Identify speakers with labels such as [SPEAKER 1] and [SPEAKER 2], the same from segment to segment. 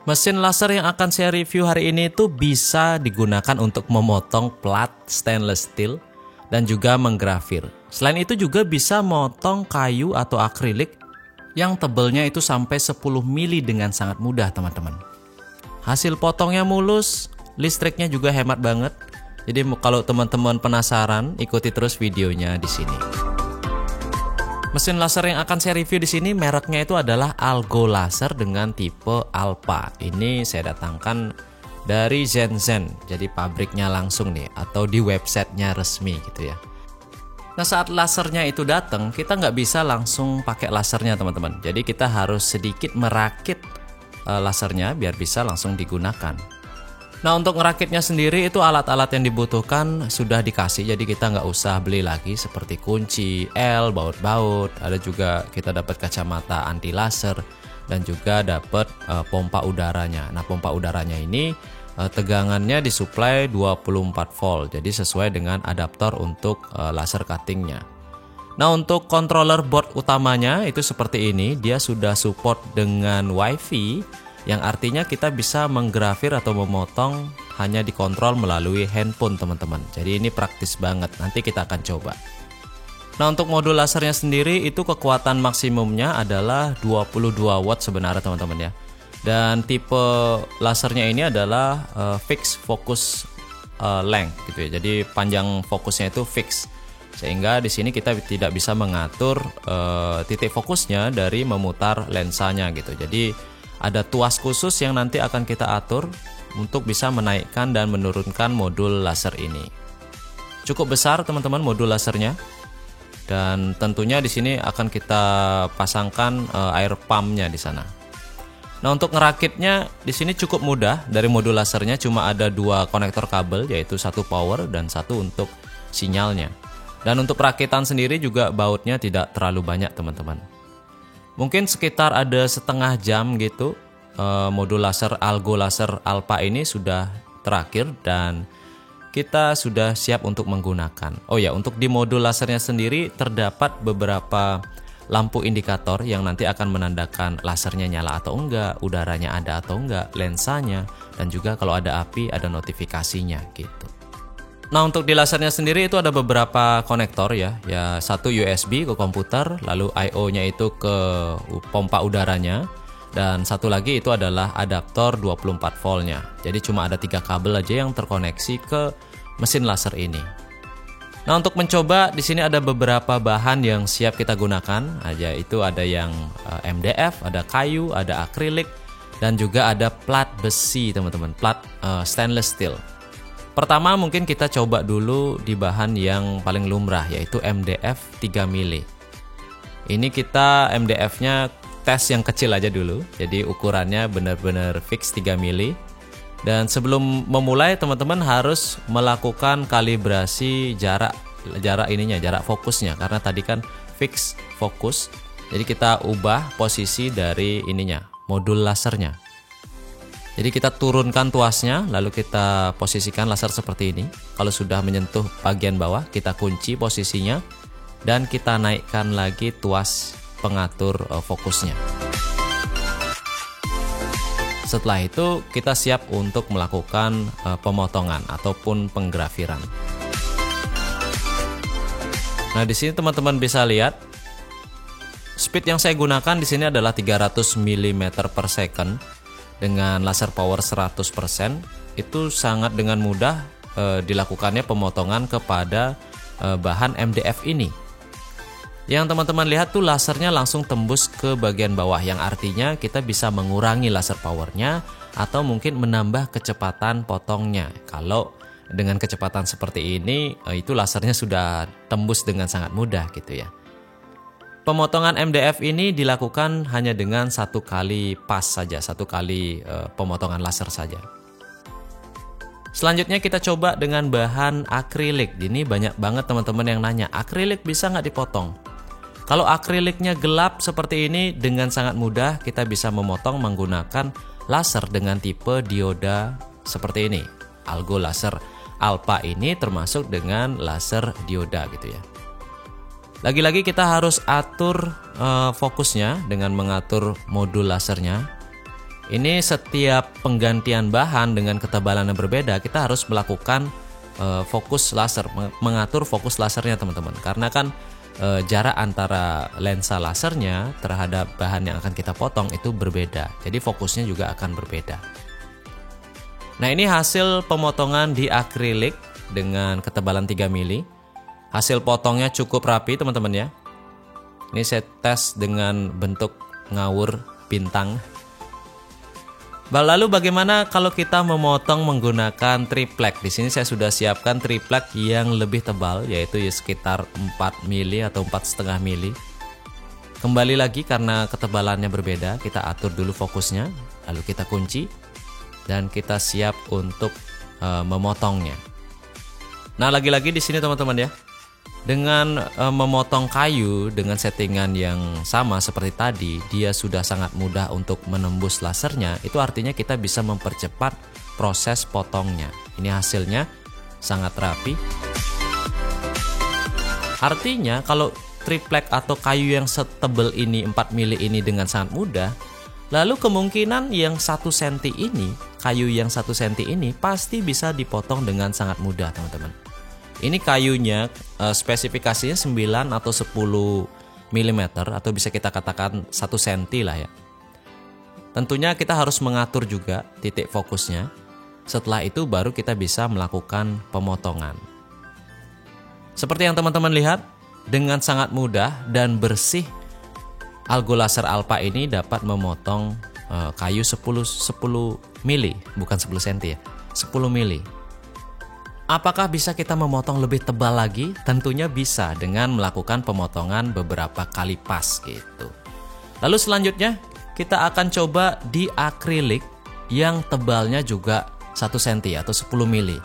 [SPEAKER 1] Mesin laser yang akan saya review hari ini itu bisa digunakan untuk memotong plat stainless steel dan juga menggrafir. Selain itu juga bisa motong kayu atau akrilik yang tebelnya itu sampai 10 mili dengan sangat mudah, teman-teman. Hasil potongnya mulus, listriknya juga hemat banget. Jadi kalau teman-teman penasaran, ikuti terus videonya di sini. Mesin laser yang akan saya review di sini mereknya itu adalah Algo Laser dengan tipe Alpha. Ini saya datangkan dari Shenzhen, jadi pabriknya langsung nih atau di websitenya resmi gitu ya. Nah, saat lasernya itu datang, kita nggak bisa langsung pakai lasernya, teman-teman. Jadi kita harus sedikit merakit lasernya biar bisa langsung digunakan. Nah, untuk ngerakitnya sendiri itu alat-alat yang dibutuhkan sudah dikasih, jadi kita nggak usah beli lagi seperti kunci, baut-baut. Ada juga kita dapat kacamata anti laser dan juga dapat pompa udaranya. Nah, pompa udaranya ini tegangannya disuplai 24 volt, jadi sesuai dengan adaptor untuk laser cuttingnya. Nah, untuk controller board utamanya itu seperti ini, dia sudah support dengan WiFi, yang artinya kita bisa menggrafir atau memotong hanya dikontrol melalui handphone, teman-teman. Jadi ini praktis banget, nanti kita akan coba. Nah, untuk modul lasernya sendiri itu kekuatan maksimumnya adalah 22 watt sebenarnya, teman-teman ya. Dan tipe lasernya ini adalah fixed focus length gitu ya. Jadi panjang fokusnya itu fix. Sehingga di sini kita tidak bisa mengatur titik fokusnya dari memutar lensanya gitu. Jadi ada tuas khusus yang nanti akan kita atur untuk bisa menaikkan dan menurunkan modul laser ini. Cukup besar, teman-teman, modul lasernya. Dan tentunya di sini akan kita pasangkan air pumpnya di sana. Nah, untuk ngerakitnya di sini cukup mudah. Dari modul lasernya cuma ada 2 konektor kabel, yaitu satu power dan satu untuk sinyalnya. Dan untuk perakitan sendiri juga bautnya tidak terlalu banyak, teman-teman. Mungkin sekitar ada setengah jam gitu. Modul laser Algo Laser Alpha ini sudah terakhir dan kita sudah siap untuk menggunakan. Oh ya, untuk di modul lasernya sendiri terdapat beberapa lampu indikator yang nanti akan menandakan lasernya nyala atau enggak, udaranya ada atau enggak, lensanya, dan juga kalau ada api ada notifikasinya gitu. Nah, untuk di lasernya sendiri itu ada beberapa konektor ya. Ya, satu USB ke komputer, lalu I/O-nya itu ke pompa udaranya, dan satu lagi itu adalah adaptor 24 voltnya. Jadi cuma ada 3 kabel aja yang terkoneksi ke mesin laser ini. Nah, untuk mencoba di sini ada beberapa bahan yang siap kita gunakan. Aja itu ada yang MDF, ada kayu, ada akrilik, dan juga ada plat besi, teman-teman, plat stainless steel. Pertama mungkin kita coba dulu di bahan yang paling lumrah, yaitu MDF 3 mili. Ini kita MDF-nya tes yang kecil aja dulu, jadi ukurannya benar-benar fix 3 mili. Dan sebelum memulai, teman-teman harus melakukan kalibrasi jarak fokusnya, karena tadi kan fix fokus. Jadi kita ubah posisi dari ininya, modul lasernya. Jadi kita turunkan tuasnya, lalu kita posisikan laser seperti ini. Kalau sudah menyentuh bagian bawah, kita kunci posisinya dan kita naikkan lagi tuas pengatur fokusnya. Setelah itu kita siap untuk melakukan pemotongan ataupun penggrafiran. Nah, di sini teman-teman bisa lihat speed yang saya gunakan di sini adalah 300 mm per second. Dengan laser power 100%, itu sangat dengan mudah dilakukannya pemotongan kepada bahan MDF ini. Yang teman-teman lihat tuh lasernya langsung tembus ke bagian bawah, yang artinya kita bisa mengurangi laser powernya atau mungkin menambah kecepatan potongnya. Kalau dengan kecepatan seperti ini, itu lasernya sudah tembus dengan sangat mudah gitu ya. Pemotongan MDF ini dilakukan hanya dengan 1 kali pas saja, 1 kali pemotongan laser saja. Selanjutnya kita coba dengan bahan akrilik. Ini banyak banget teman-teman yang nanya, akrilik bisa nggak dipotong? Kalau akriliknya gelap seperti ini, dengan sangat mudah kita bisa memotong menggunakan laser dengan tipe dioda seperti ini. Algo Laser Alpha ini termasuk dengan laser dioda gitu ya. Lagi-lagi kita harus atur fokusnya dengan mengatur modul lasernya. Ini setiap penggantian bahan dengan ketebalan yang berbeda, kita harus melakukan fokus laser, mengatur fokus lasernya teman-teman. Karena kan jarak antara lensa lasernya terhadap bahan yang akan kita potong itu berbeda. Jadi fokusnya juga akan berbeda. Nah, ini hasil pemotongan di akrilik dengan ketebalan 3 mili. Hasil potongnya cukup rapi teman-teman ya. Ini saya tes dengan bentuk ngawur bintang. Lalu bagaimana kalau kita memotong menggunakan triplek? Di sini saya sudah siapkan triplek yang lebih tebal, yaitu ya sekitar 4 mili atau 4,5 mili. Kembali lagi karena ketebalannya berbeda, kita atur dulu fokusnya, lalu kita kunci dan kita siap untuk memotongnya. Nah, lagi-lagi di sini teman-teman ya. Dengan memotong kayu dengan settingan yang sama seperti tadi, dia sudah sangat mudah untuk menembus lasernya. Itu artinya kita bisa mempercepat proses potongnya. Ini hasilnya sangat rapi. Artinya kalau triplek atau kayu yang setebal ini 4 mili ini dengan sangat mudah, lalu kemungkinan yang 1 cm ini, kayu yang 1 cm ini pasti bisa dipotong dengan sangat mudah teman-teman. Ini kayunya spesifikasinya 9 atau 10 mm atau bisa kita katakan 1 cm lah ya. Tentunya kita harus mengatur juga titik fokusnya. Setelah itu baru kita bisa melakukan pemotongan. Seperti yang teman-teman lihat, dengan sangat mudah dan bersih Algo Laser Alpha ini dapat memotong kayu 10 mili, bukan 10 cm ya, 10 mili. Apakah bisa kita memotong lebih tebal lagi? Tentunya bisa dengan melakukan pemotongan beberapa kali pas gitu. Lalu selanjutnya kita akan coba di akrilik yang tebalnya juga 1 cm atau 10 mili.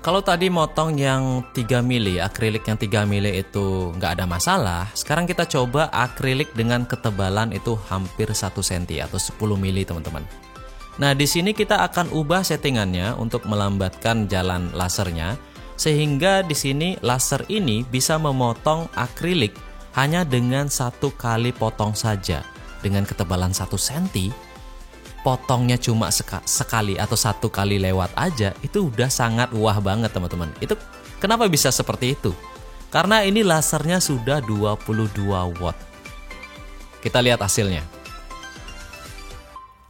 [SPEAKER 1] Kalau tadi motong yang 3 mili, akrilik yang 3 mili itu nggak ada masalah. Sekarang kita coba akrilik dengan ketebalan itu hampir 1 cm atau 10 mili teman-teman. Nah, di sini kita akan ubah settingannya untuk melambatkan jalan lasernya, sehingga di sini laser ini bisa memotong akrilik hanya dengan 1 kali potong saja. Dengan ketebalan 1 cm, potongnya cuma sekali atau 1 kali lewat aja, itu udah sangat wah banget teman-teman. Itu kenapa bisa seperti itu? Karena ini lasernya sudah 22 watt. Kita lihat hasilnya.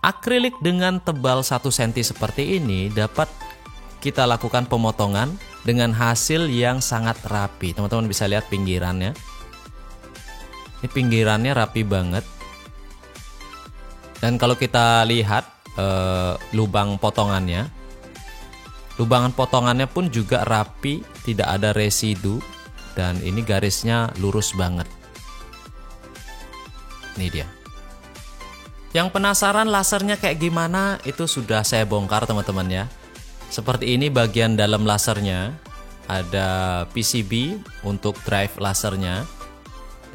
[SPEAKER 1] Akrilik dengan tebal 1 cm seperti ini dapat kita lakukan pemotongan dengan hasil yang sangat rapi. Teman-teman bisa lihat pinggirannya. Ini pinggirannya rapi banget. Dan kalau kita lihat lubang potongannya, lubangan potongannya pun juga rapi, tidak ada residu, dan ini garisnya lurus banget. Ini dia. Yang penasaran lasernya kayak gimana, itu sudah saya bongkar teman-teman ya. Seperti ini bagian dalam lasernya, ada PCB untuk drive lasernya,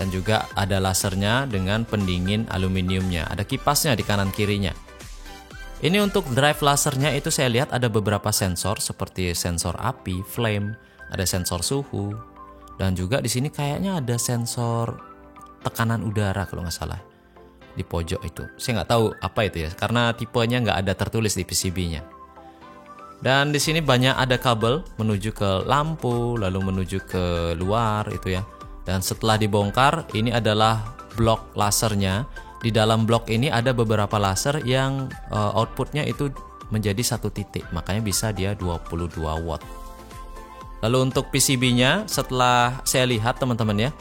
[SPEAKER 1] dan juga ada lasernya dengan pendingin aluminiumnya. Ada kipasnya di kanan kirinya. Ini untuk drive lasernya itu saya lihat ada beberapa sensor seperti sensor api, flame, ada sensor suhu, dan juga di sini kayaknya ada sensor tekanan udara kalau nggak salah. Di pojok itu, saya nggak tahu apa itu ya, karena tipenya nggak ada tertulis di PCB-nya. Dan di sini banyak ada kabel menuju ke lampu, lalu menuju ke luar itu ya. Dan setelah dibongkar, ini adalah blok lasernya. Di dalam blok ini ada beberapa laser yang outputnya itu menjadi 1 titik, makanya bisa dia 22 watt. Lalu untuk PCB-nya, setelah saya lihat teman-teman ya,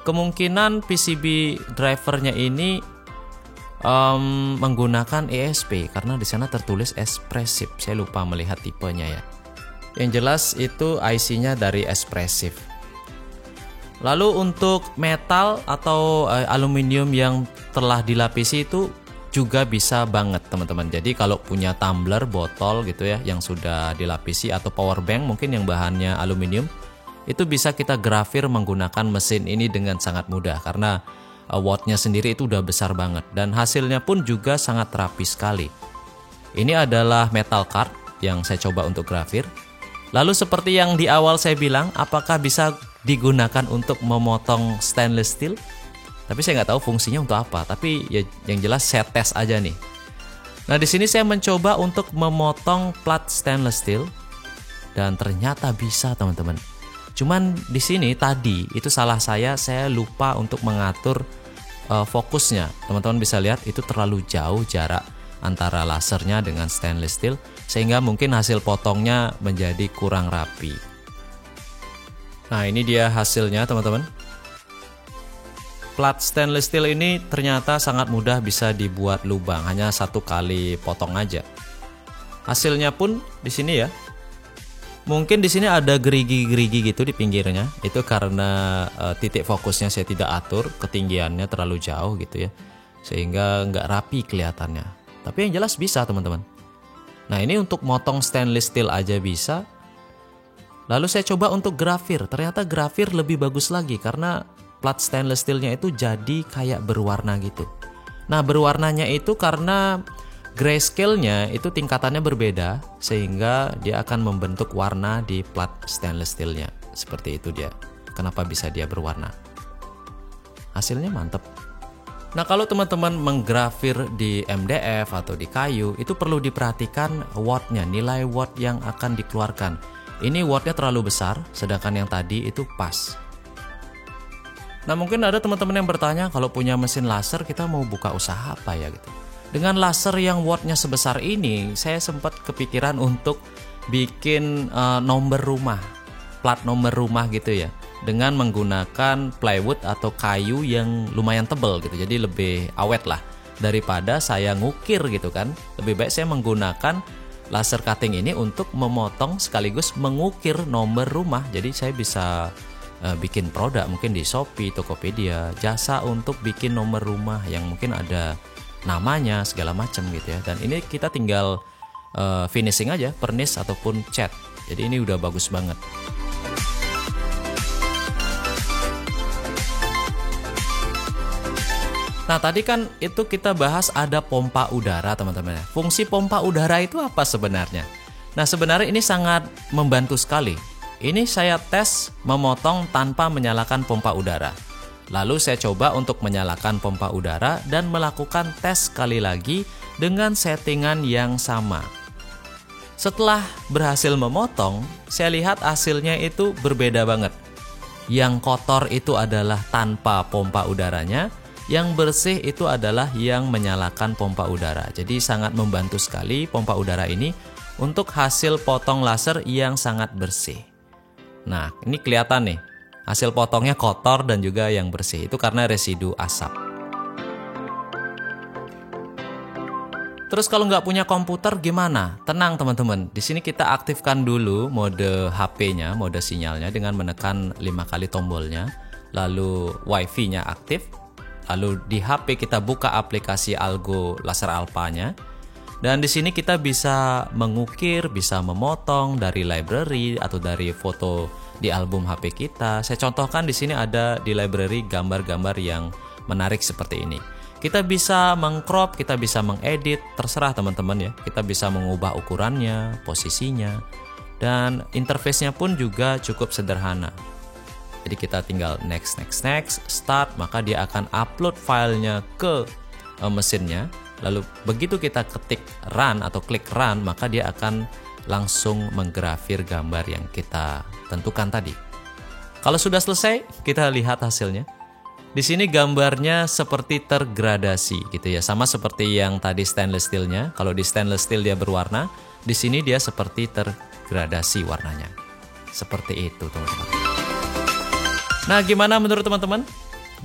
[SPEAKER 1] kemungkinan PCB drivernya ini menggunakan ESP karena di sana tertulis Espressif. Saya lupa melihat tipenya ya. Yang jelas itu IC-nya dari Espressif. Lalu untuk metal atau aluminium yang telah dilapisi itu juga bisa banget teman-teman. Jadi kalau punya tumbler, botol gitu ya yang sudah dilapisi, atau power bank mungkin yang bahannya aluminium, itu bisa kita grafir menggunakan mesin ini dengan sangat mudah karena wattnya sendiri itu udah besar banget dan hasilnya pun juga sangat rapi sekali. Ini adalah metal card yang saya coba untuk grafir. Lalu seperti yang di awal saya bilang, apakah bisa digunakan untuk memotong stainless steel? Tapi saya nggak tahu fungsinya untuk apa. Tapi ya yang jelas saya tes aja nih. Nah, di sini saya mencoba untuk memotong plat stainless steel dan ternyata bisa, teman-teman. Cuman di sini tadi itu salah saya lupa untuk mengatur fokusnya. Teman-teman bisa lihat itu terlalu jauh jarak antara lasernya dengan stainless steel sehingga mungkin hasil potongnya menjadi kurang rapi. Nah, ini dia hasilnya, teman-teman. Plat stainless steel ini ternyata sangat mudah bisa dibuat lubang, hanya 1 kali potong aja. Hasilnya pun di sini ya. Mungkin di sini ada gerigi-gerigi gitu di pinggirnya. Itu karena titik fokusnya saya tidak atur, ketinggiannya terlalu jauh gitu ya. Sehingga nggak rapi kelihatannya. Tapi yang jelas bisa, teman-teman. Nah, ini untuk motong stainless steel aja bisa. Lalu saya coba untuk grafir. Ternyata grafir lebih bagus lagi karena plat stainless steelnya itu jadi kayak berwarna gitu. Nah, berwarnanya itu karena grayscale-nya itu tingkatannya berbeda sehingga dia akan membentuk warna di plat stainless steelnya. Seperti itu dia. Kenapa bisa dia berwarna? Hasilnya mantep. Nah, kalau teman-teman menggrafir di MDF atau di kayu, itu perlu diperhatikan wattnya, nilai watt yang akan dikeluarkan. Ini wattnya terlalu besar, sedangkan yang tadi itu pas. Nah, mungkin ada teman-teman yang bertanya, kalau punya mesin laser kita mau buka usaha apa ya gitu. Dengan laser yang wattnya sebesar ini, saya sempat kepikiran untuk bikin nomor rumah, plat nomor rumah gitu ya, dengan menggunakan plywood atau kayu yang lumayan tebal gitu. Jadi lebih awet lah daripada saya ngukir gitu kan. Lebih baik saya menggunakan laser cutting ini untuk memotong sekaligus mengukir nomor rumah. Jadi saya bisa bikin produk mungkin di Shopee, Tokopedia, jasa untuk bikin nomor rumah yang mungkin ada namanya segala macam gitu ya. Dan ini kita tinggal finishing aja, pernis ataupun cat. Jadi ini udah bagus banget. Nah, tadi kan itu kita bahas ada pompa udara, teman-teman. Fungsi pompa udara itu apa sebenarnya? Nah, sebenarnya ini sangat membantu sekali. Ini saya tes memotong tanpa menyalakan pompa udara. Lalu saya coba untuk menyalakan pompa udara dan melakukan tes sekali lagi dengan settingan yang sama. Setelah berhasil memotong, saya lihat hasilnya itu berbeda banget. Yang kotor itu adalah tanpa pompa udaranya, yang bersih itu adalah yang menyalakan pompa udara. Jadi sangat membantu sekali pompa udara ini untuk hasil potong laser yang sangat bersih. Nah, ini kelihatan nih, hasil potongnya kotor dan juga yang bersih. Itu karena residu asap. Terus kalau nggak punya komputer gimana? Tenang teman-teman, di sini kita aktifkan dulu mode HP-nya, mode sinyalnya dengan menekan 5 kali tombolnya. Lalu Wi-Fi-nya aktif. Lalu di HP kita buka aplikasi Algo Laser Alpha-nya. Dan di sini kita bisa mengukir, bisa memotong dari library atau dari foto di album HP kita. Saya contohkan di sini ada di library gambar-gambar yang menarik seperti ini. Kita bisa mengcrop, kita bisa mengedit, terserah teman-teman ya. Kita bisa mengubah ukurannya, posisinya, dan interface-nya pun juga cukup sederhana. Jadi kita tinggal next, start, maka dia akan upload filenya ke mesinnya. Lalu begitu kita ketik run atau klik run, maka dia akan langsung menggrafir gambar yang kita tentukan tadi. Kalau sudah selesai, kita lihat hasilnya. Di sini gambarnya seperti tergradasi gitu ya, sama seperti yang tadi stainless steelnya. Kalau di stainless steel dia berwarna, di sini dia seperti tergradasi warnanya. Seperti itu, teman-teman. Nah, gimana menurut teman-teman?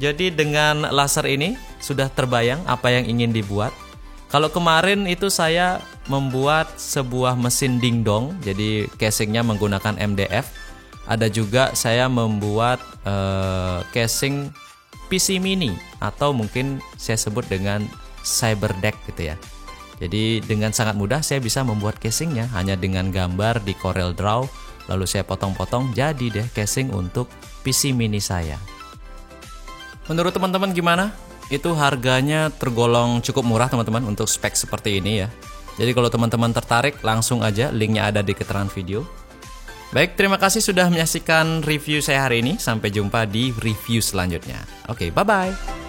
[SPEAKER 1] Jadi dengan laser ini sudah terbayang apa yang ingin dibuat. Kalau kemarin itu saya membuat sebuah mesin dingdong, jadi casingnya menggunakan MDF. Ada juga saya membuat casing PC mini atau mungkin saya sebut dengan cyberdeck gitu ya. Jadi dengan sangat mudah saya bisa membuat casingnya hanya dengan gambar di Corel Draw, lalu saya potong-potong, jadi deh casing untuk PC mini saya. Menurut teman-teman gimana? Itu harganya tergolong cukup murah teman-teman untuk spek seperti ini ya. Jadi kalau teman-teman tertarik langsung aja, linknya ada di keterangan video. Baik, terima kasih sudah menyaksikan review saya hari ini. Sampai jumpa di review selanjutnya. Oke, bye-bye.